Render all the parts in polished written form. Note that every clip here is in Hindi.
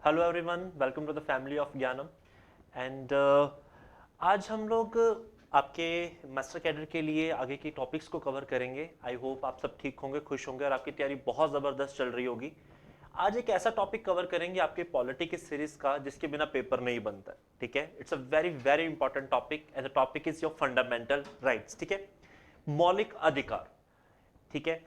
Hello everyone, welcome to the family of Gyanam. And आज हम लोग आपके मास्टर कैडर के लिए आगे की टॉपिक्स को कवर करेंगे। आई होप आप सब ठीक होंगे, खुश होंगे और आपकी तैयारी बहुत ज़बरदस्त चल रही होगी। आज एक ऐसा टॉपिक कवर करेंगे आपके पॉलिटी की सीरीज का जिसके बिना पेपर नहीं बनता। ठीक है, it's a very very important topic and the topic is your fundamental rights. ठीक है, मौलिक अधिकार। ठीक है,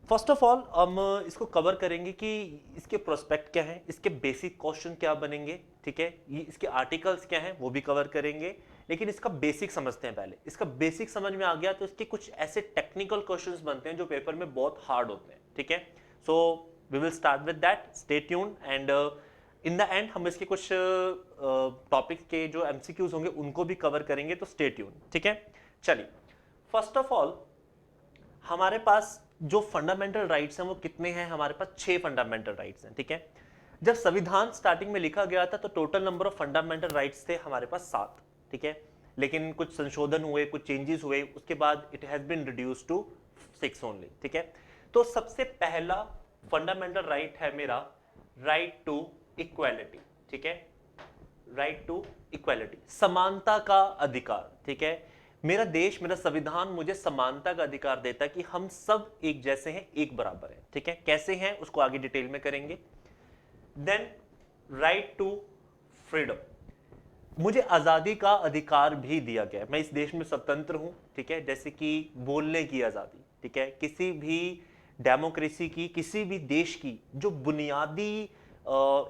फर्स्ट ऑफ ऑल हम इसको कवर करेंगे कि इसके प्रोस्पेक्ट क्या है, इसके बेसिक क्वेश्चन क्या बनेंगे। ठीक है, ये इसके आर्टिकल्स क्या हैं वो भी कवर करेंगे। लेकिन इसका बेसिक समझते हैं पहले। इसका बेसिक समझ में आ गया तो इसके कुछ ऐसे टेक्निकल क्वेश्चंस बनते हैं जो पेपर में बहुत हार्ड होते हैं। ठीक है, so we will start with that, stay tuned and in the end हम इसके कुछ टॉपिक्स के जो एमसीक्यूज होंगे उनको भी कवर करेंगे, तो स्टे ट्यून्ड। ठीक है, चलिए फर्स्ट ऑफ ऑल हमारे पास जो फंडामेंटल राइट्स हैं वो कितने हैं? हमारे पास 6 फंडामेंटल राइट्स हैं। ठीक है, जब संविधान स्टार्टिंग में लिखा गया था तो total number of fundamental rights थे हमारे पास 7। ठीक है, लेकिन कुछ संशोधन हुए, कुछ चेंजेस हुए, उसके बाद it has been reduce to 6 only. ठीक है, तो सबसे पहला फंडामेंटल राइट है मेरा राइट टू इक्वालिटी। ठीक है, राइट टू इक्वालिटी, समानता का अधिकार। ठीक है, मेरा देश, मेरा संविधान मुझे समानता का अधिकार देता है कि हम सब एक जैसे हैं, एक बराबर हैं। ठीक है, कैसे हैं उसको आगे डिटेल में करेंगे। देन राइट टू फ्रीडम, मुझे आजादी का अधिकार भी दिया गया है। मैं इस देश में स्वतंत्र हूं। ठीक है, जैसे कि बोलने की आजादी। ठीक है, किसी भी डेमोक्रेसी की, किसी भी देश की जो बुनियादी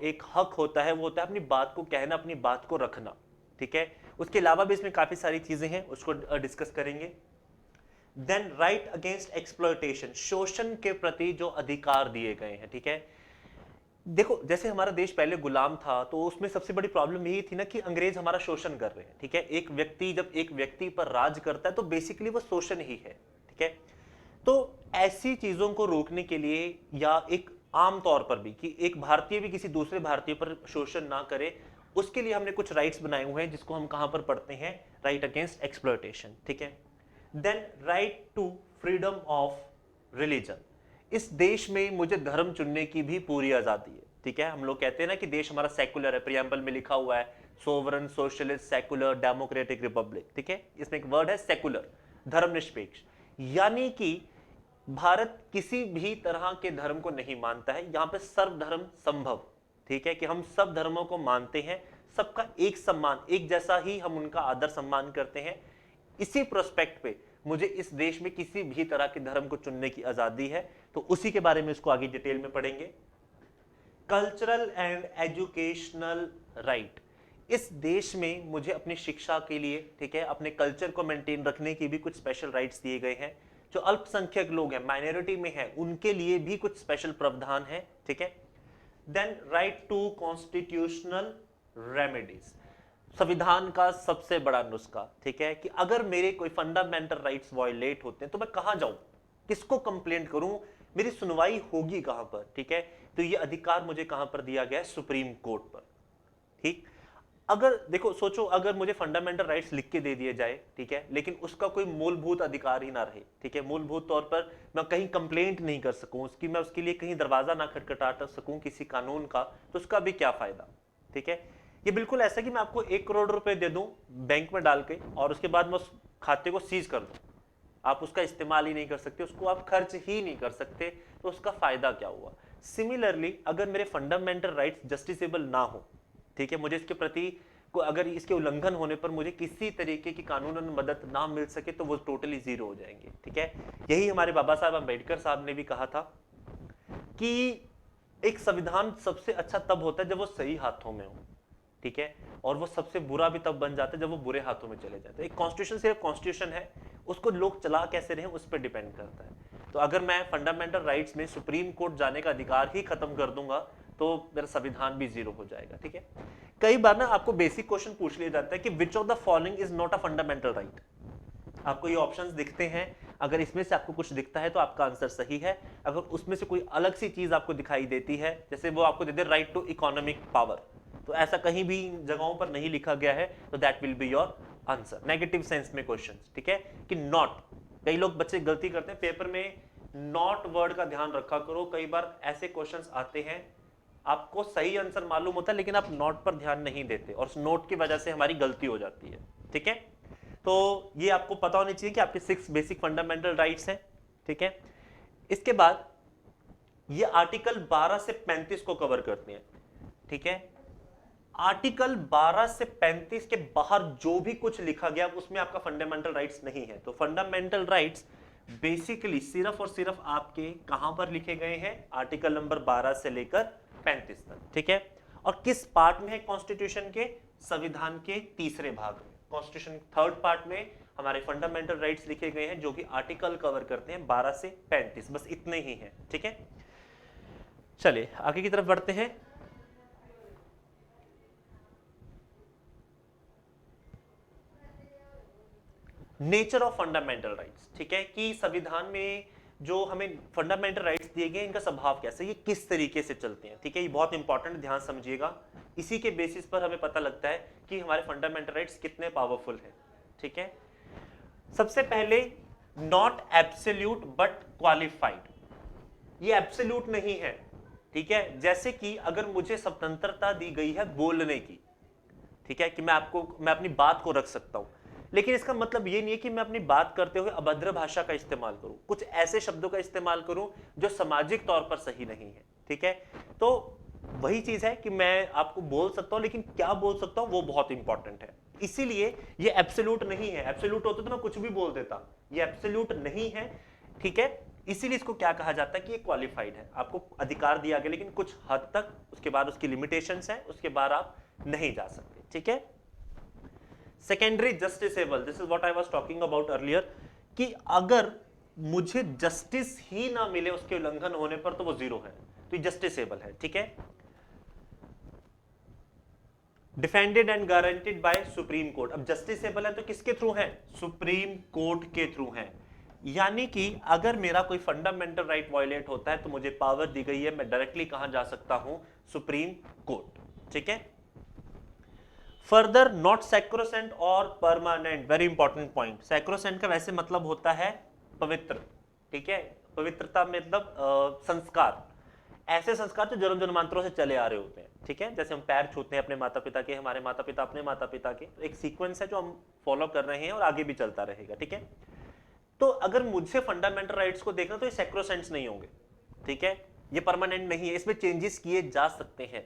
एक हक होता है वो होता है अपनी बात को कहना, अपनी बात को रखना। ठीक है, उसके अलावा भी इसमें काफी सारी चीजें हैं, उसको डिस्कस करेंगे। देन राइट अगेंस्ट एक्सप्लॉयटेशन, शोषण के प्रति जो अधिकार दिए गए हैं। ठीक है, देखो जैसे हमारा देश पहले गुलाम था तो उसमें सबसे बड़ी प्रॉब्लम यही थी ना कि अंग्रेज हमारा शोषण कर रहे हैं। ठीक है, एक व्यक्ति जब एक व्यक्ति पर राज करता है तो बेसिकली वो शोषण ही है। ठीक है, तो ऐसी चीजों को रोकने के लिए या एक आम तौर पर भी कि एक भारतीय भी किसी दूसरे भारतीय पर शोषण ना करे, उसके लिए हमने कुछ राइट्स बनाए हुए हैं जिसको हम कहां पर पढ़ते हैं, राइट अगेंस्ट एक्सप्लॉयटेशन। ठीक है, then right to freedom of religion, इस देश में मुझे धर्म चुनने की भी पूरी आजादी है। ठीक है, हम लोग कहते हैं ना कि देश हमारा सेकुलर है, प्रियम्बल में लिखा हुआ है sovereign socialist secular democratic Republic. ठीक है, इसमें एक वर्ड है सेकुलर, धर्मनिरपेक्ष, यानी कि भारत किसी भी तरह के धर्म को नहीं मानता है। यहां पे सर्वधर्म संभव। ठीक है, कि हम सब धर्मों को मानते हैं, सबका एक सम्मान, एक जैसा ही हम उनका आदर सम्मान करते हैं। इसी प्रोस्पेक्ट पे मुझे इस देश में किसी भी तरह के धर्म को चुनने की आजादी है, तो उसी के बारे में इसको आगे डिटेल में पढ़ेंगे। कल्चरल एंड एजुकेशनल राइट, इस देश में मुझे अपनी शिक्षा के लिए, ठीक है, अपने कल्चर को मेंटेन रखने की भी कुछ स्पेशल राइट्स दिए गए हैं। जो अल्पसंख्यक लोग हैं, माइनॉरिटी में हैं, उनके लिए भी कुछ स्पेशल प्रावधान है। ठीक है, then right to constitutional remedies, संविधान का सबसे बड़ा नुस्खा। ठीक है, कि अगर मेरे कोई फंडामेंटल राइट्स वायलेट होते हैं तो मैं कहां जाऊं, किसको कंप्लेंट करूं, मेरी सुनवाई होगी कहां पर। ठीक है, तो ये अधिकार मुझे कहां पर दिया गया है, सुप्रीम कोर्ट पर। ठीक, अगर देखो सोचो, अगर मुझे फंडामेंटल राइट्स लिख के दे दिए जाए, ठीक है, लेकिन उसका कोई मूलभूत अधिकार ही ना रहे। ठीक है, मूलभूत तौर पर मैं कहीं कंप्लेंट नहीं कर सकूं उसकी, मैं उसके लिए कहीं दरवाजा ना खटखटा सकूं किसी कानून का, तो उसका भी क्या फायदा। ठीक है, ये बिल्कुल ऐसा कि मैं आपको 1 करोड़ रुपए दे दूं बैंक में डाल के और उसके बाद मैं उस खाते को सीज कर दूं, आप उसका इस्तेमाल ही नहीं कर सकते, उसको आप खर्च ही नहीं कर सकते, तो उसका फायदा क्या हुआ। सिमिलरली अगर मेरे फंडामेंटल राइट्स जस्टिसेबल ना हो, ठीक है, मुझे इसके प्रति अगर इसके उल्लंघन होने पर मुझे किसी तरीके की कानूनन मदद ना मिल सके तो वो टोटली जीरो हो जाएंगे। ठीक है, यही हमारे बाबा साहब अम्बेडकर साहब ने भी कहा था कि एक संविधान सबसे अच्छा तब होता है जब वो सही हाथों में हो। ठीक है, और वो सबसे बुरा भी तब बन जाता है जब वो बुरे हाथों में चले जाते हैं। एक कॉन्स्टिट्यूशन सिर्फ कॉन्स्टिट्यूशन है, उसको लोग चला कैसे रहे उस पर डिपेंड करता है। तो अगर मैं फंडामेंटल राइट्स में सुप्रीम कोर्ट जाने का अधिकार ही खत्म कर दूंगा तो मेरा संविधान भी जीरो हो जाएगा। ठीक है, कई बार ना आपको बेसिक क्वेश्चन पूछ लिया जाता है कि which of the following is not a fundamental right. आपको ये ऑप्शंस दिखते हैं, अगर इसमें से आपको कुछ दिखता है तो आपका आंसर सही है। अगर उसमें से कोई अलग सी चीज आपको दिखाई देती है, जैसे वो आपको दे दे राइट टू इकोनॉमिक पावर, तो ऐसा कहीं भी जगहों पर नहीं लिखा गया है, तो that will be your answer, negative sense में क्वेश्चन। ठीक है, कि नॉट, कई लोग बच्चे गलती करते हैं पेपर में, नॉट वर्ड का ध्यान रखा करो, कई बार ऐसे क्वेश्चंस आते हैं आपको सही आंसर मालूम होता है लेकिन आप नोट पर ध्यान नहीं देते और उस नोट की वजह से हमारी गलती हो जाती है। ठीक है, तो ये आपको पता होनी चाहिए कि आपके 6 बेसिक फंडामेंटल राइट्स हैं। ठीक है, इसके बाद ये आर्टिकल 12 से 35 को कवर करते हैं। ठीक है, आर्टिकल 12 से 35 के बाहर जो भी कुछ लिखा गया उसमें आपका फंडामेंटल राइट्स नहीं है। तो फंडामेंटल राइट्स बेसिकली सिर्फ और सिर्फ आपके कहां पर लिखे गए हैं, आर्टिकल नंबर 12 से लेकर 35 तक। ठीक है, और किस पार्ट में है कॉन्स्टिट्यूशन के, संविधान के तीसरे भाग में, कॉन्स्टिट्यूशन थर्ड पार्ट में हमारे फंडामेंटल राइट्स लिखे गए हैं जो कि आर्टिकल कवर करते हैं 12 से 35, बस इतने ही हैं। ठीक है, चलिए आगे की तरफ बढ़ते हैं। Nature of fundamental rights. ठीक है, कि संविधान में जो हमें फंडामेंटल राइट्स दिए गए इनका स्वभाव कैसे, ये किस तरीके से चलते हैं। ठीक है, ये बहुत इंपॉर्टेंट, ध्यान समझिएगा। इसी के बेसिस पर हमें पता लगता है कि हमारे फंडामेंटल राइट्स कितने पावरफुल हैं। ठीक है, सबसे पहले नॉट एब्सोल्यूट बट क्वालिफाइड, ये एब्सोल्यूट नहीं है। ठीक है, जैसे कि अगर मुझे स्वतंत्रता दी गई है बोलने की, ठीक है, कि मैं अपनी बात को रख सकता हूं, लेकिन इसका मतलब ये नहीं है कि मैं अपनी बात करते हुए अभद्र भाषा का इस्तेमाल करूं, कुछ ऐसे शब्दों का इस्तेमाल करूं जो सामाजिक तौर पर सही नहीं है। ठीक है, तो वही चीज है कि मैं आपको बोल सकता हूं, लेकिन क्या बोल सकता हूं वो बहुत इंपॉर्टेंट है। इसीलिए ये एब्सोल्यूट नहीं है। एब्सोल्यूट होता तो मैं कुछ भी बोल देता, ये एब्सोल्यूट नहीं है। ठीक है, इसीलिए इसको क्या कहा जाता है कि ये क्वालिफाइड है, आपको अधिकार दिया गया लेकिन कुछ हद तक, उसके बाद उसकी लिमिटेशंस है, उसके बाद आप नहीं जा सकते। ठीक है, secondary justiciable, this is what I was talking about earlier, कि अगर मुझे जस्टिस ही ना मिले उसके उल्लंघन होने पर तो वो जीरो है, तो ये जस्टिसेबल है। ठीक है, defended and guaranteed bye supreme court. अब जस्टिसेबल है तो किसके थ्रू है, सुप्रीम कोर्ट के थ्रू है। यानी कि अगर मेरा कोई फंडामेंटल राइट वायलेट होता है तो मुझे पावर दी गई है, मैं डायरेक्टली कहां जा सकता हूं, सुप्रीम कोर्ट। ठीक है, फर्दर नॉट सैक्रोसेंट और permanent, very important point. Sacrosanct का वैसे मतलब होता है पवित्र। ठीक है, पवित्रता मतलब संस्कार, ऐसे संस्कार जो जन्म जन्मांतरों से चले आ रहे होते हैं। ठीक है, जैसे हम पैर छूते हैं अपने माता पिता के, हमारे माता पिता अपने माता पिता के, तो एक सीक्वेंस है जो हम फॉलो कर रहे हैं और आगे भी चलता रहेगा। ठीक है, तो अगर मुझसे फंडामेंटल राइट्स को देखना तो ये सैक्रोसेंट्स नहीं होंगे। ठीक है, ये परमानेंट नहीं है, इसमें चेंजेस किए जा सकते हैं।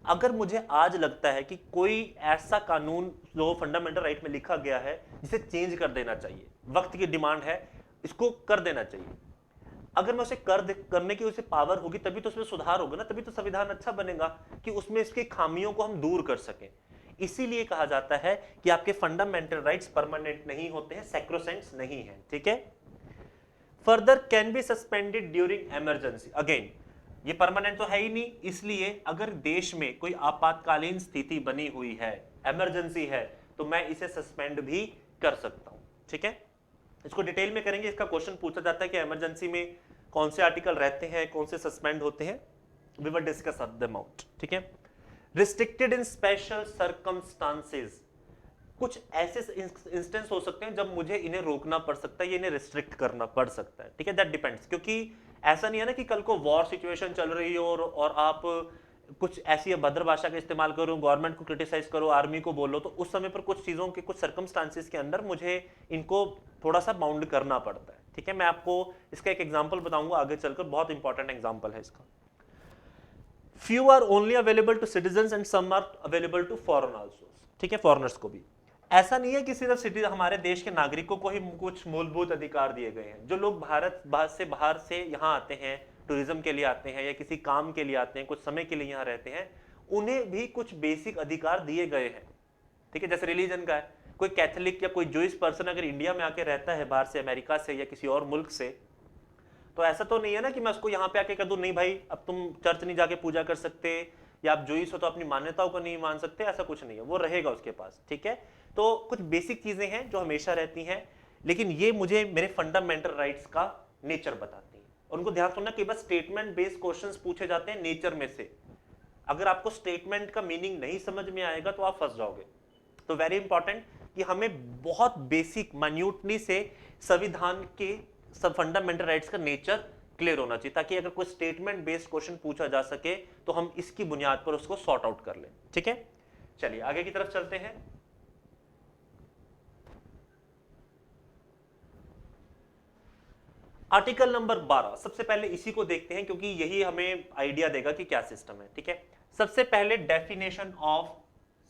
अगर मुझे आज लगता है कि कोई ऐसा कानून जो फंडामेंटल राइट में लिखा गया है जिसे चेंज कर देना चाहिए, वक्त की डिमांड है, इसको कर देना चाहिए, अगर मैं उसे करने की उसे पावर होगी तभी तो उसमें सुधार होगा ना, तभी तो संविधान अच्छा बनेगा कि उसमें इसकी खामियों को हम दूर कर सकें। इसीलिए कहा जाता है कि आपके फंडामेंटल राइट्स परमानेंट नहीं होते हैं, सैक्रोसेंट्स नहीं है। ठीक है, further can be suspended during emergency. Again ये परमानेंट तो है ही नहीं, इसलिए अगर देश में कोई आपातकालीन स्थिति बनी हुई है, इमरजेंसी है, तो मैं इसे सस्पेंड भी कर सकता हूं। ठीक है, इसको डिटेल में करेंगे, इसका क्वेश्चन पूछा जाता है कि इमरजेंसी में कौन से आर्टिकल रहते हैं, कौन से सस्पेंड होते हैं, we will discuss them out. ठीक है, रिस्ट्रिक्टेड इन स्पेशल सर्कमस्टांसेस, कुछ ऐसे इंस्टेंस हो सकते हैं जब मुझे इन्हें रोकना पड़ सकता है, ये इन्हें रिस्ट्रिक्ट करना पड़ सकता है। ठीक है, दैट डिपेंड्स, क्योंकि ऐसा नहीं है ना कि कल को वॉर सिचुएशन चल रही हो और आप कुछ ऐसी अभद्र भाषा का इस्तेमाल करो, गवर्नमेंट को क्रिटिसाइज करो, आर्मी को बोलो, तो उस समय पर कुछ चीजों के कुछ सर्कमस्टांसेस के अंदर मुझे इनको थोड़ा सा बाउंड करना पड़ता है। ठीक है, मैं आपको इसका एक एग्जांपल बताऊंगा आगे चलकर, बहुत इंपॉर्टेंट एग्जांपल है इसका। Few are only available to citizens and some are available to foreign also. ठीक है, फॉरेनर्स को भी, ऐसा नहीं है कि सिर्फ हमारे देश के नागरिकों को ही कुछ मूलभूत अधिकार दिए गए हैं। जो लोग भारत बाहर से यहाँ आते हैं, टूरिज्म के लिए आते हैं या किसी काम के लिए आते हैं, कुछ समय के लिए यहाँ रहते हैं, उन्हें भी कुछ बेसिक अधिकार दिए गए हैं। ठीक है, जैसे रिलीजन का है, कोई कैथोलिक या कोई जूइश पर्सन अगर इंडिया में आके रहता है बाहर से, अमेरिका से या किसी और मुल्क से, तो ऐसा तो नहीं है ना कि मैं उसको यहाँ पे आके कह दूं नहीं भाई अब तुम चर्च नहीं जाके पूजा कर सकते, या आप जूइश हो तो अपनी मान्यताओं को नहीं मान सकते, ऐसा कुछ नहीं है, वो रहेगा उसके पास। ठीक है, तो कुछ बेसिक चीजें हैं जो हमेशा रहती हैं, लेकिन ये मुझे मेरे फंडामेंटल राइट्स का नेचर बताती हैं। और उनको ध्यान सुनना कि बस स्टेटमेंट बेस्ड क्वेश्चंस पूछे जाते हैं नेचर में से, अगर आपको स्टेटमेंट का मीनिंग नहीं समझ में आएगा तो आप फंस जाओगे। तो वेरी इंपॉर्टेंट कि हमें बहुत बेसिक माइन्यूटली से संविधान के सब फंडामेंटल राइट्स का नेचर क्लियर होना चाहिए, ताकि अगर कोई स्टेटमेंट बेस्ड क्वेश्चन पूछा जा सके तो हम इसकी बुनियाद पर उसको सॉर्ट आउट कर लें। ठीक है, चलिए आगे की तरफ चलते हैं। आर्टिकल नंबर 12, सबसे पहले इसी को देखते हैं क्योंकि यही हमें आइडिया देगा कि क्या सिस्टम है। ठीक है, सबसे पहले डेफिनेशन ऑफ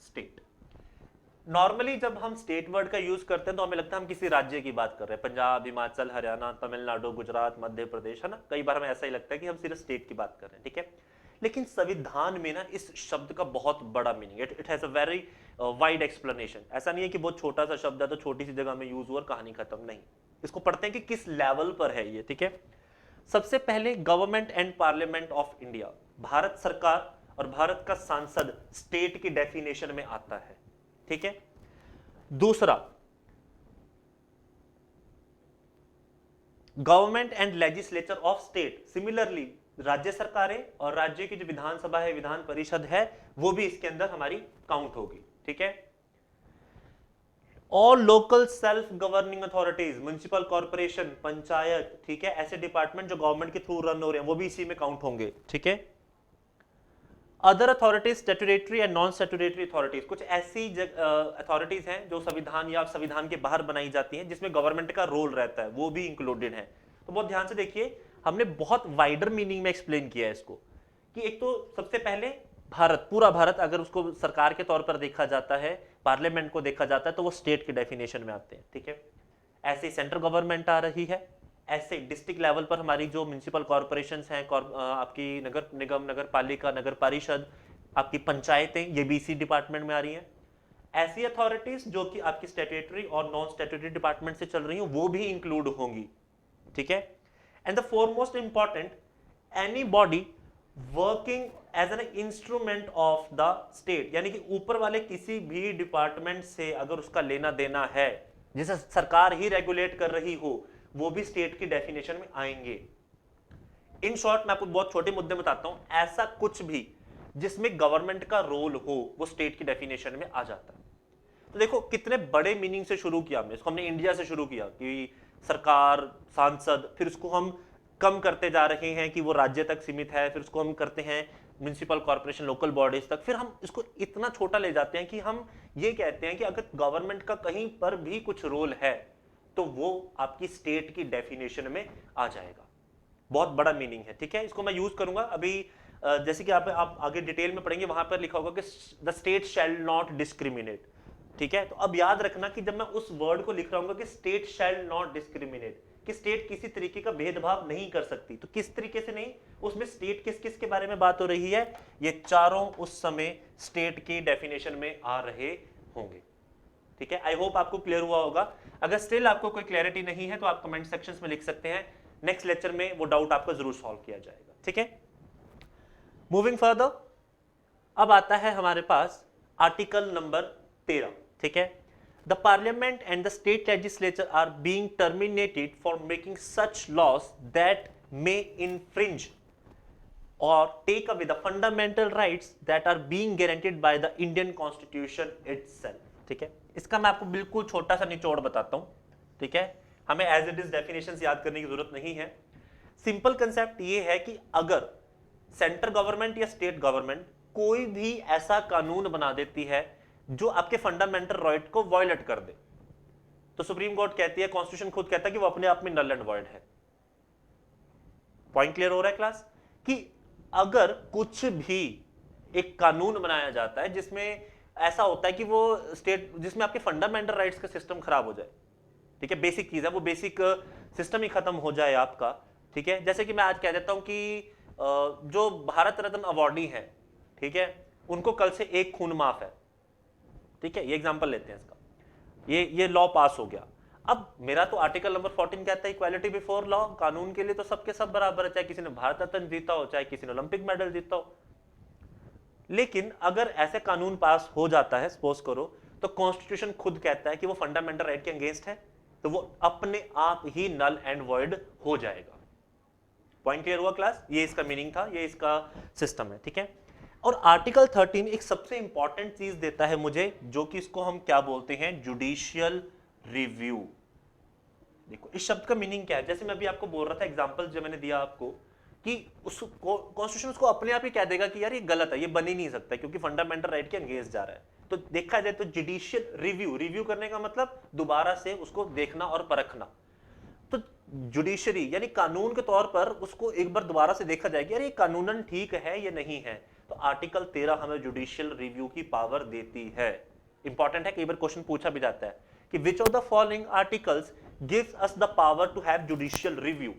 स्टेट। नॉर्मली जब हम स्टेट वर्ड का यूज करते हैं तो हमें लगता है हम किसी राज्य की बात कर रहे हैं, पंजाब, हिमाचल, हरियाणा, तमिलनाडु, गुजरात, मध्य प्रदेश, है ना। कई बार हमें ऐसा ही लगता है कि हम सिर्फ स्टेट की बात कर रहे हैं। ठीक है, लेकिन संविधान में ना इस शब्द का बहुत बड़ा मीनिंग है। It has a very wide explanation. ऐसा नहीं है कि बहुत छोटा सा शब्द है तो छोटी सी जगह में यूज हुआ और कहानी खत्म, नहीं। इसको पढ़ते हैं कि किस लेवल पर है ये। ठीक है, सबसे पहले government and parliament of India, Bharat सरकार और भारत का सांसद स्टेट की डेफिनेशन में आता है। ठीक है, दूसरा government and legislature of state, similarly राज्य सरकारें और राज्य की जो विधानसभा है, विधान परिषद है, वो भी इसके अंदर हमारी काउंट होगी। ठीक है, all local self governing authorities, municipal corporation, panchayat, ठीक है, ऐसे डिपार्टमेंट जो गवर्नमेंट के थ्रू रन हो रहे हैं वो भी इसी में काउंट होंगे। ठीक है, other authorities, statutory and non statutory authorities, कुछ ऐसी अथॉरिटीज हैं जो संविधान या संविधान के बाहर बनाई जाती हैं जिसमें गवर्नमेंट का रोल रहता है, वो भी इंक्लूडेड है। तो बहुत ध्यान से देखिए, हमने बहुत वाइडर मीनिंग में एक्सप्लेन किया है इसको, कि एक तो सबसे पहले भारत, पूरा भारत अगर उसको सरकार के तौर पर देखा जाता है, पार्लियामेंट को देखा जाता है, तो वो स्टेट की डेफिनेशन में आते हैं। ठीक है, ऐसे सेंट्रल गवर्नमेंट आ रही है, ऐसे डिस्ट्रिक्ट लेवल पर हमारी जो म्युनिसिपल कॉर्पोरेशंस हैं, आपकी नगर निगम, नगर पालिका, नगर परिषद, आपकी पंचायतें, ये भी इसी डिपार्टमेंट में आ रही हैं। ऐसी अथॉरिटीज जो कि आपकी स्टैट्यूटरी और नॉन स्टैट्यूटरी डिपार्टमेंट से चल रही हैं, वो भी इंक्लूड होंगी। ठीक है, and the foremost important, anybody working as an instrument of the state, यानी कि ऊपर वाले किसी भी डिपार्टमेंट से अगर उसका लेना देना है, जिसे सरकार ही रेगुलेट कर रही हो, वो भी स्टेट की डेफिनेशन में आएंगे। इन शॉर्ट मैं आपको बहुत छोटे मुद्दे बताता हूं, ऐसा कुछ भी जिसमें गवर्नमेंट का रोल हो वो स्टेट की डेफिनेशन में आ जाता है। तो देखो कितने बड़े मीनिंग से शुरू किया हमने इसको, हमने इंडिया से शुरू किया कि सरकार, सांसद, फिर उसको हम कम करते जा रहे हैं कि वो राज्य तक सीमित है, फिर उसको हम करते हैं म्युनिसिपल कॉर्पोरेशन, लोकल बॉडीज तक, फिर हम इसको इतना छोटा ले जाते हैं कि हम ये कहते हैं कि अगर गवर्नमेंट का कहीं पर भी कुछ रोल है तो वो आपकी स्टेट की डेफिनेशन में आ जाएगा। बहुत बड़ा मीनिंग है। ठीक है, इसको मैं यूज करूंगा अभी, जैसे कि आप आगे डिटेल में पढ़ेंगे, वहां पर लिखा होगा कि the state shall not discriminate. ठीक है, तो अब याद रखना कि जब मैं उस वर्ड को लिख रहा हूं कि स्टेट शैल नॉट डिस्क्रिमिनेट, कि स्टेट किसी तरीके का भेदभाव नहीं कर सकती, तो किस तरीके से नहीं, उसमें स्टेट किस किस के बारे में बात हो रही है, ये चारों उस समय स्टेट की डेफिनेशन में आ रहे होंगे। ठीक है, आई होप आपको क्लियर हुआ होगा। अगर स्टिल आपको कोई क्लैरिटी नहीं है तो आप कमेंट सेक्शंस में लिख सकते हैं, नेक्स्ट लेक्चर में वो डाउट आपका जरूर सॉल्व किया जाएगा। ठीक है, मूविंग फर्दर, अब आता है हमारे पास आर्टिकल नंबर 13। ठीक है, the parliament and the state legislature are being terminated for making such laws that may infringe or take away the fundamental rights that are being guaranteed by the Indian Constitution itself। ठीक है, इसका मैं आपको बिल्कुल छोटा सा निचोड़ बताता हूं। ठीक है, हमें एज इट इज डेफिनेशंस याद करने की जरूरत नहीं है। सिंपल कंसेप्ट ये है कि अगर सेंट्रल गवर्नमेंट या स्टेट गवर्नमेंट कोई भी ऐसा कानून बना देती है जो आपके फंडामेंटल राइट को वायलेट कर दे, तो सुप्रीम कोर्ट कहती है, कॉन्स्टिट्यूशन खुद कहता है कि वो अपने आप में नल एंड वॉइड है। पॉइंट क्लियर हो रहा है क्लास? कि अगर कुछ भी एक कानून बनाया जाता है जिसमें ऐसा होता है कि वो स्टेट, जिसमें आपके फंडामेंटल राइट्स का सिस्टम खराब हो जाए, ठीक है, बेसिक चीज है, वो बेसिक सिस्टम ही खत्म हो जाए आपका। ठीक है, जैसे कि मैं आज कह देता हूं कि जो भारत रत्न अवार्डी है, ठीक है, उनको कल से एक खून माफ है। ठीक है, ये एग्जांपल लेते हैं इसका, ये लॉ पास हो गया। अब मेरा तो आर्टिकल नंबर 14 कहता है इक्वालिटी बिफोर लॉ, कानून के लिए तो सबके सब बराबर है, चाहे किसी ने भारत रत्न जीता हो, चाहे किसी ने ओलंपिक मेडल जीता हो। लेकिन अगर ऐसे कानून पास हो जाता है, सपोज करो, तो कॉन्स्टिट्यूशन खुद कहता है कि वो फंडामेंटल राइट के अगेंस्ट है, तो वो अपने आप ही नल एंड वॉइड हो जाएगा। पॉइंट क्लियर हुआ क्लास? ये इसका मीनिंग था, ये इसका सिस्टम है। ठीक है, और आर्टिकल 13 एक सबसे इंपॉर्टेंट चीज देता है मुझे, जो कि इसको हम क्या बोलते हैं, जुडिशियल रिव्यू। देखो इस शब्द का मीनिंग क्या है, जैसे मैं अभी आपको बोल रहा था एग्जांपल जो मैंने दिया आपको कि उस कॉन्स्टिट्यूशन उसको अपने आप ही कह देगा कि यार ये गलत है, ये बन ही नहीं सकता क्योंकि फंडामेंटल राइट के अगेंस्ट जा रहा है। तो देखा जाए तो जुडिशियल रिव्यू करने का मतलब दोबारा से उसको देखना और परखना। तो जुडिशरी यानी कानून के तौर पर उसको एक बार दोबारा से देखा जाएगा यार ये कानूनन ठीक है या नहीं है। तो आर्टिकल 13 हमें जुडिशियल रिव्यू की पावर देती है। इंपॉर्टेंट है, कई बार क्वेश्चन पूछा भी जाता है कि which of the following articles gives us the power to have judicial review.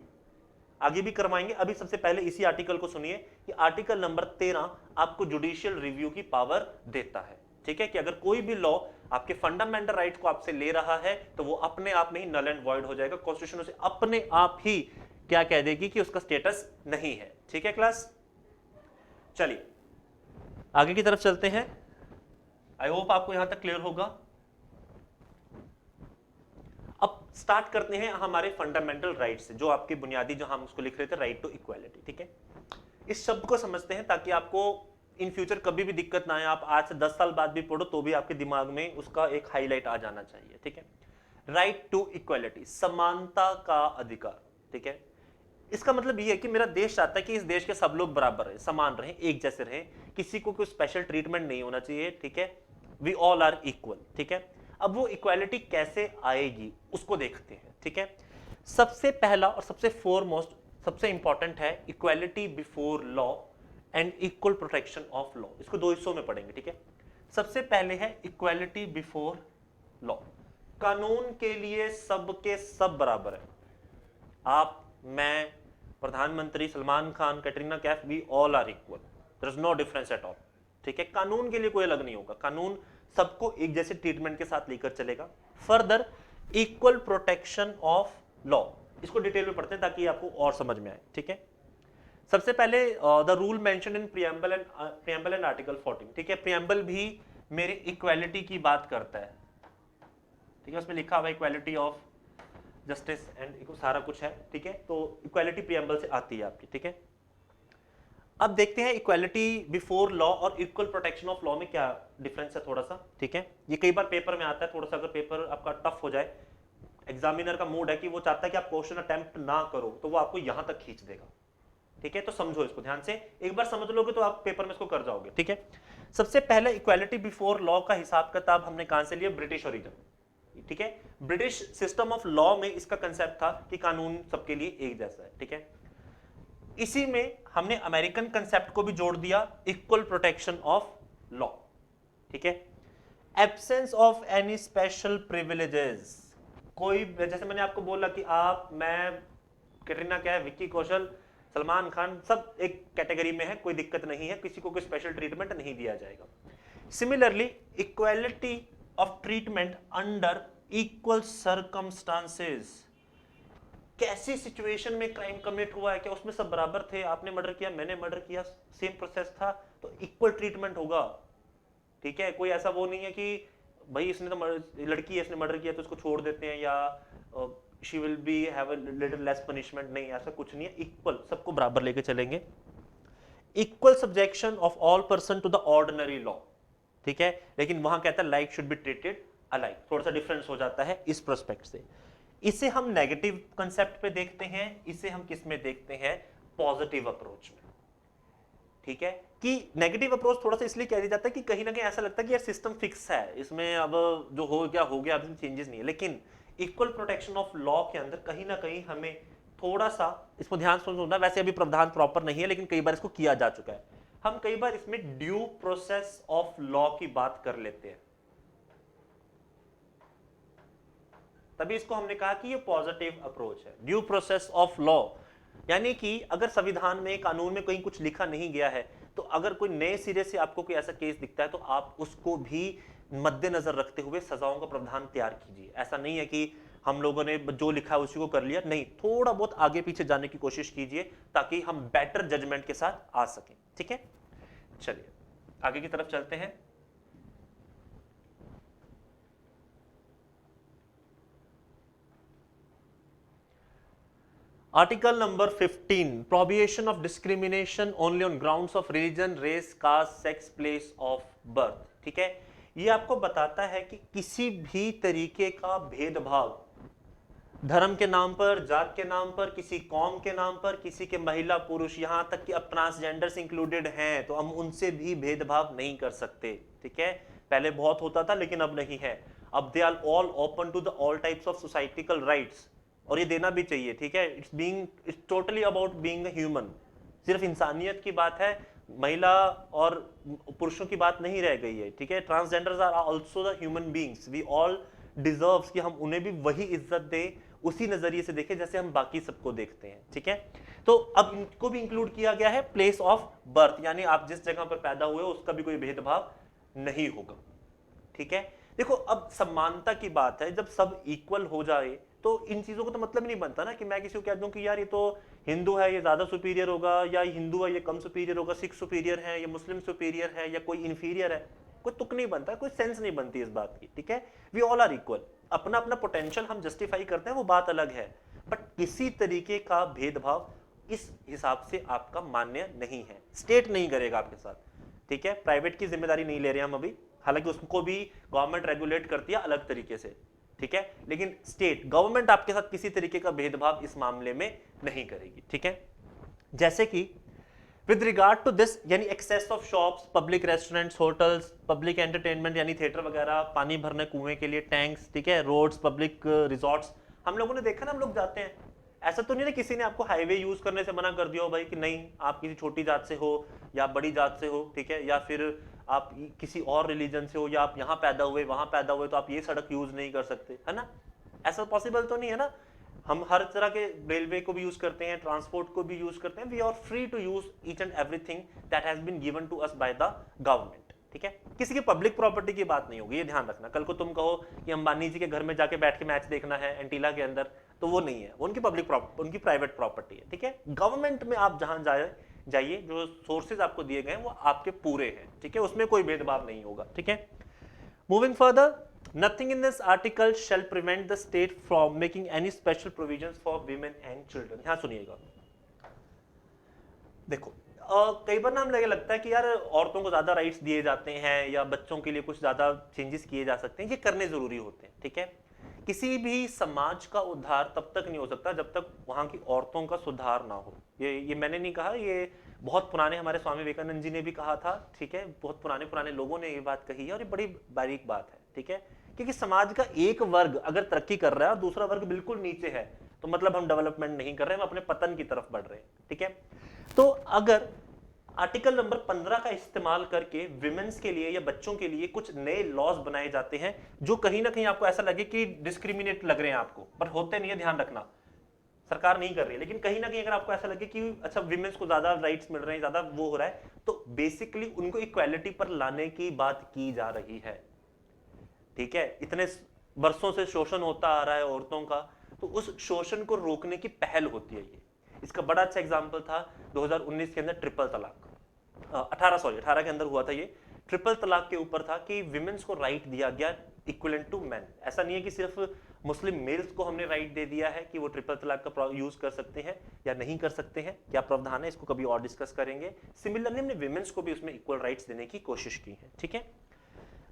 आगे भी करवाएंगे, अभी सबसे पहले इसी आर्टिकल को सुनिए कि आर्टिकल नंबर 13 आपको जुडिशियल रिव्यू की पावर देता है। ठीक है, कि अगर कोई भी लॉ आपके फंडामेंटल राइट को आपसे ले रहा है तो वो अपने आप में ही नल एंड वॉइड हो जाएगा, कॉन्स्टिट्यूशन उसे अपने आप ही क्या कह देगी कि उसका स्टेटस नहीं है। ठीक है क्लास, चलिए आगे की तरफ चलते हैं। आई होप आपको यहां तक क्लियर होगा। अब स्टार्ट करते हैं हमारे फंडामेंटल राइट से, जो आपके बुनियादी जो हम उसको लिख रहे थे राइट टू इक्वालिटी। ठीक है, इस शब्द को समझते हैं ताकि आपको इन फ्यूचर कभी भी दिक्कत ना आए, आप आज से 10 साल बाद भी पढ़ो तो भी आपके दिमाग में उसका एक हाईलाइट आ जाना चाहिए। ठीक है, राइट टू इक्वालिटी, समानता का अधिकार। ठीक है, इसका मतलब ये है कि मेरा देश चाहता है कि इस देश के सब लोग बराबर रहे, समान रहे, एक जैसे रहे, किसी को कोई स्पेशल ट्रीटमेंट नहीं होना चाहिए। ठीक है, वी ऑल आर इक्वल। ठीक है, अब वो इक्वालिटी कैसे आएगी उसको देखते हैं। ठीक है, सबसे पहला और सबसे फोरमोस्ट सबसे इंपॉर्टेंट है equality before law and equal protection of law. इसको दो हिस्सों में पढ़ेंगे। ठीक है, सबसे पहले है इक्वालिटी बिफोर लॉ, कानून के लिए सबके सब बराबर है। आप, मैं, प्रधानमंत्री, Salman Khan, Katrina Kaif, we all are equal, there is no difference at all. ठीक है, कानून के लिए कोई अलग नहीं होगा, कानून सबको एक जैसे ट्रीटमेंट के साथ लेकर चलेगा। Further equal protection of law, इसको डिटेल में पढ़ते हैं ताकि आपको और समझ में आए। ठीक है, सबसे पहले the rule mention in preamble and article 14। ठीक है, प्रियम्बल भी मेरे इक्वालिटी की बात करता है। ठीक है, उसमें लिखा हुआ इक्वालिटी ऑफ जस्टिस एंड सारा कुछ है। ठीक है, तो इक्वालिटी प्रियम्बल से आती है आपकी। ठीक है, अब देखते हैं इक्वालिटी बिफोर लॉ और इक्वल प्रोटेक्शन ऑफ लॉ में क्या डिफरेंस है थोड़ा सा। ठीक है, ये कई बार पेपर में आता है, थोड़ा सा अगर पेपर आपका टफ हो जाए, एग्जामिनर का मूड है कि वो चाहता है कि आप क्वेश्चन अटेम्प्ट ना करो तो वो आपको यहां तक खींच देगा। ठीक है, तो समझो इसको ध्यान से, एक बार समझ लोगे तो आप पेपर में इसको कर जाओगे। ठीक है, सबसे पहले इक्वालिटी बिफोर लॉ का हिसाब किताब हमने कहां से लिया, ब्रिटिश ओरिजिन। ठीक है, ब्रिटिश सिस्टम ऑफ लॉ में इसका कंसेप्ट था कि कानून सबके लिए एक जैसा है। ठीक है, इसी में हमने अमेरिकन कंसेप्ट को भी जोड़ दिया, इक्वल प्रोटेक्शन ऑफ लॉ। ठीक है, absence of any special privileges, कोई जैसे मैंने आपको बोला कि आप, मैं, कैटरीना कैफ, विक्की कौशल, सलमान खान सब एक कैटेगरी में है, कोई दिक्कत नहीं है, किसी को कोई स्पेशल ट्रीटमेंट नहीं दिया जाएगा। Similarly equality of treatment under equal circumstances, कैसी सिचुएशन में क्राइम कमिट हुआ है, क्या उसमें सब बराबर थे, आपने मर्डर किया, मैंने मर्डर किया, सेम प्रोसेस था, तो इक्वल ट्रीटमेंट होगा। ठीक है, कोई ऐसा वो नहीं है कि भाई इसने तो लड़की है, इसने मर्डर किया तो उसको छोड़ देते हैं या she will be have a little less punishment, नहीं ऐसा कुछ नहीं है, इक्वल सबको बराबर लेके चलेंगे। Equal subjection of all person to the ordinary law. ठीक है, लेकिन वहां कहता है like should be treated alike, थोड़ा सा डिफरेंस हो जाता है इस प्रोस्पेक्ट से। इसे हम नेगेटिव कंसेप्ट पे देखते हैं, इसे हम किस में देखते हैं, पॉजिटिव अप्रोच में। ठीक है, कि नेगेटिव अप्रोच थोड़ा सा इसलिए कह दिया जाता है कि कहीं ना कहीं ऐसा लगता है कि यार सिस्टम फिक्स है, इसमें अब जो हो गया, अब इसमें चेंजेस नहीं है। लेकिन इक्वल प्रोटेक्शन ऑफ लॉ के अंदर कहीं ना कहीं हमें थोड़ा सा इसको ध्यान से सुनना, वैसे अभी प्रावधान प्रॉपर नहीं है लेकिन कई बार इसको किया जा चुका है। हम कई बार इसमें ड्यू प्रोसेस ऑफ लॉ की बात कर लेते हैं, तभी इसको हमने कहा कि ये पॉजिटिव अप्रोच है। ड्यू प्रोसेस ऑफ लॉ यानी कि अगर संविधान में, कानून में कहीं कुछ लिखा नहीं गया है तो अगर कोई नए सिरे से आपको कोई ऐसा केस दिखता है तो आप उसको भी मद्देनजर रखते हुए सजाओं का प्रावधान तैयार कीजिए। ऐसा नहीं है कि हम लोगों ने जो लिखा है उसी को कर लिया, नहीं, थोड़ा बहुत आगे पीछे जाने की कोशिश कीजिए ताकि हम बेटर जजमेंट के साथ आ सकें। ठीक है, चलिए आगे की तरफ चलते हैं। Article number 15, prohibition of discrimination only on grounds of religion, race, caste, sex, place of birth. ठीक है, ये आपको बताता है कि किसी भी तरीके का भेदभाव धर्म के नाम पर, जात के नाम पर, किसी कौम के नाम पर, किसी के महिला पुरुष, यहां तक कि अब ट्रांसजेंडर्स इंक्लूडेड हैं तो हम उनसे भी भेदभाव नहीं कर सकते, ठीक है। पहले बहुत होता था लेकिन अब नहीं है। अब they are all open to the all types of societical rights, और ये देना भी चाहिए, ठीक है। It's totally about being human, सिर्फ इंसानियत की बात है, महिला और पुरुषों की बात नहीं रह गई है, ठीक है। Transgenders are also the human beings, we all deserves कि हम उन्हें भी वही इज्जत दें, उसी नजरिए से देखें जैसे हम बाकी सबको देखते हैं, ठीक है। तो अब इनको भी इंक्लूड किया गया है प्लेस ऑफ बर्थ, यानी आप जिस जगह पर पैदा हुए हो उसका भी कोई भेदभाव नहीं होगा, ठीक है। देखो अब समानता की बात है, जब सब इक्वल हो जाए तो इन चीजों को तो मतलब ही नहीं बनता ना कि मैं किसी को कह दूं कि यार ये तो हिंदू है ये ज्यादा सुपीरियर होगा, या हिंदू है ये कम सुपीरियर होगा, सिख सुपीरियर है या मुस्लिम सुपीरियर है या कोई इंफीरियर है। कोई तुक नहीं बनता, कोई सेंस नहीं बनती इस बात की, ठीक है। वी ऑल आर इक्वल, अपना अपना पोटेंशियल हम जस्टिफाई करते हैं, वो बात अलग है, बट किसी तरीके का भेदभाव इस हिसाब से आपका मान्य नहीं है, स्टेट नहीं करेगा आपके साथ, ठीक है। प्राइवेट की जिम्मेदारी नहीं ले रहे हम अभी, हालांकि उसको भी गवर्नमेंट रेगुलेट करती है अलग तरीके से, ठीक है, लेकिन स्टेट गवर्नमेंट आपके साथ किसी तरीके का भेदभाव इस मामले में नहीं करेगी, ठीक है। जैसे कि विद रिगार्ड टू दिस, यानी access of shops, public restaurants, hotels, public entertainment यानी थिएटर वगैरह, पानी भरने कुएं के लिए टैंक्स, ठीक है, रोड्स, पब्लिक रिजॉर्ट्स, हम लोगों ने देखा ना, हम लोग जाते हैं, ऐसा तो नहीं ना किसी ने आपको हाईवे यूज करने से मना कर दिया हो भाई कि नहीं आप किसी छोटी जात से हो या बड़ी जात से हो, ठीक है, या फिर आप किसी और रिलीजन से हो, या आप यहाँ पैदा हुए वहां पैदा हुए तो आप ये सड़क यूज नहीं कर सकते, है ना। ऐसा पॉसिबल तो नहीं है ना। हम हर तरह के रेलवे को भी यूज करते हैं, ट्रांसपोर्ट को भी यूज करते हैं, we are free to use each and everything that has been given to us by the government, ठीक है। किसी की पब्लिक प्रॉपर्टी की बात नहीं होगी, ये ध्यान रखना। कल को तुम कहो कि अंबानी जी के घर में जाके बैठ के मैच देखना है एंटीला के अंदर, तो वो नहीं है, उनकी पब्लिक उनकी प्राइवेट प्रॉपर्टी है, ठीक है। गवर्नमेंट में आप जहां जाइए, जो सोर्सेज आपको दिए गए हैं वो आपके पूरे हैं, ठीक है, उसमें कोई भेदभाव नहीं होगा, ठीक है। Moving further, nothing in this article shall prevent the state from making any special provisions for women and children। यहां सुनिएगा, देखो कई बार ना हम लगे लगता है कि यार औरतों को ज्यादा राइट्स दिए जाते हैं या बच्चों के लिए कुछ ज्यादा चेंजेस किए जा सकते हैं, ये करने जरूरी होते हैं, ठीक है। किसी भी समाज का उद्धार तब तक नहीं हो सकता जब तक वहां की औरतों का सुधार ना हो। ये मैंने नहीं कहा, ये बहुत पुराने हमारे स्वामी विवेकानंद जी ने भी कहा था, ठीक है, बहुत पुराने पुराने लोगों ने ये बात कही है और ये बड़ी बारीक बात है, ठीक है। क्योंकि समाज का एक वर्ग अगर तरक्की कर रहा है और दूसरा वर्ग बिल्कुल नीचे है तो मतलब हम डेवलपमेंट नहीं कर रहे, हम अपने पतन की तरफ बढ़ रहे हैं, ठीक है। तो अगर आर्टिकल नंबर 15 का इस्तेमाल करके विमेंस के लिए या बच्चों के लिए कुछ नए लॉज बनाए जाते हैं जो कहीं ना कहीं आपको ऐसा लगे कि डिस्क्रिमिनेट लग रहे हैं आपको, पर होते नहीं है, ध्यान रखना, सरकार नहीं कर रही है, लेकिन कहीं ना कहीं अगर आपको ऐसा लगे कि अच्छा विमेंस को ज्यादा राइट्स मिल रहे हैं, ज्यादा वो हो रहा है, तो बेसिकली उनको इक्वालिटी पर लाने की बात की जा रही है, ठीक है। इतने वर्षों से शोषण होता आ रहा है औरतों का, तो उस शोषण को रोकने की पहल होती है ये। इसका बड़ा अच्छा एग्जांपल था 2019 के अंदर ट्रिपल तलाक, 18 के अंदर हुआ था ये। ट्रिपल तलाक के ऊपर था कि विमेंस को राइट दिया गया इक्विवेलेंट टू मैन। ऐसा नहीं है कि सिर्फ मुस्लिम मेल्स को हमने राइट दे दिया है कि वो ट्रिपल तलाक का यूज कर सकते हैं या नहीं कर सकते हैं, क्या प्रावधान है, इसको कभी और डिस्कस करेंगे। सिमिलरली हमने विमेंस को भी उसमें इक्वल राइट्स देने की कोशिश की है, ठीक है।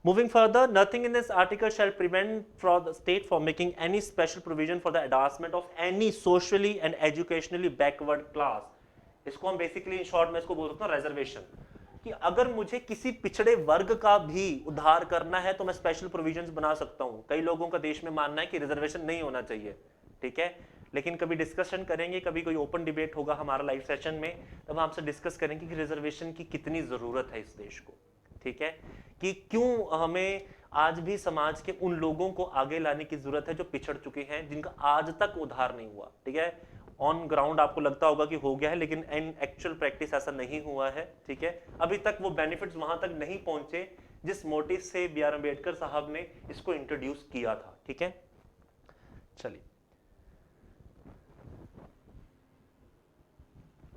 Moving further, nothing in this article shall prevent for the state from making any special provision for the advancement of any socially and educationally backward class। इसको हम बेसिकली इन शॉर्ट में इसको बोल सकते हैं रेजर्वेशन, कि अगर मुझे किसी पिछड़े वर्ग का भी उद्धार करना है तो मैं स्पेशल प्रोविजंस बना सकता हूं। कई लोगों का देश में मानना है कि रिजर्वेशन नहीं होना चाहिए, ठीक है, लेकिन कभी डिस्कशन करेंगे, कभी कोई ओपन डिबेट होगा हमारा लाइव सेशन में, तब हम आपसे डिस्कस करेंगे कि रिजर्वेशन की कितनी जरूरत है इस देश को, ठीक है, कि क्यों हमें आज भी समाज के उन लोगों को आगे लाने की जरूरत है जो पिछड़ चुके हैं, जिनका आज तक उद्धार नहीं हुआ, ठीक है। ऑन ग्राउंड आपको लगता होगा कि हो गया है, लेकिन इन एक्चुअल प्रैक्टिस ऐसा नहीं हुआ है, ठीक है। अभी तक वो बेनिफिट्स वहां तक नहीं पहुंचे जिस मोटिव से बी आर अम्बेडकर साहब ने इसको इंट्रोड्यूस किया था, ठीक है। चलिए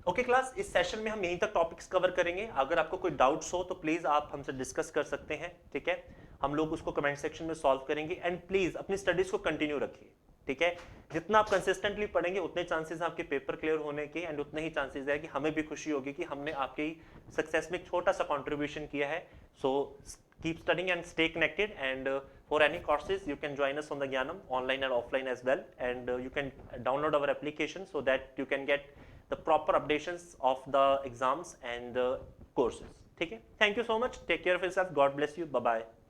ओके क्लास, इस सेशन में हम यहीं तक टॉपिक्स कवर करेंगे। अगर आपको कोई डाउट्स हो तो प्लीज आप हमसे डिस्कस कर सकते हैं, ठीक है, हम लोग उसको कमेंट सेक्शन में सॉल्व करेंगे। एंड प्लीज अपनी स्टडीज को कंटिन्यू रखिए, ठीक है। जितना आप कंसिस्टेंटली पढ़ेंगे उतने चांसेस हैं आपके पेपर क्लियर होने के, एंड उतने ही चांसेस है कि हमें भी खुशी होगी कि हमने आपकी सक्सेस में एक छोटा सा कॉन्ट्रीब्यूशन किया है। सो keep studying and stay connected, and for any courses you can join us on the Gyanam online and offline as well, and you can download our application so that you can get the proper updations of the exams and the courses. ठीक है, thank you so much, take care of yourself, God bless you, bye bye.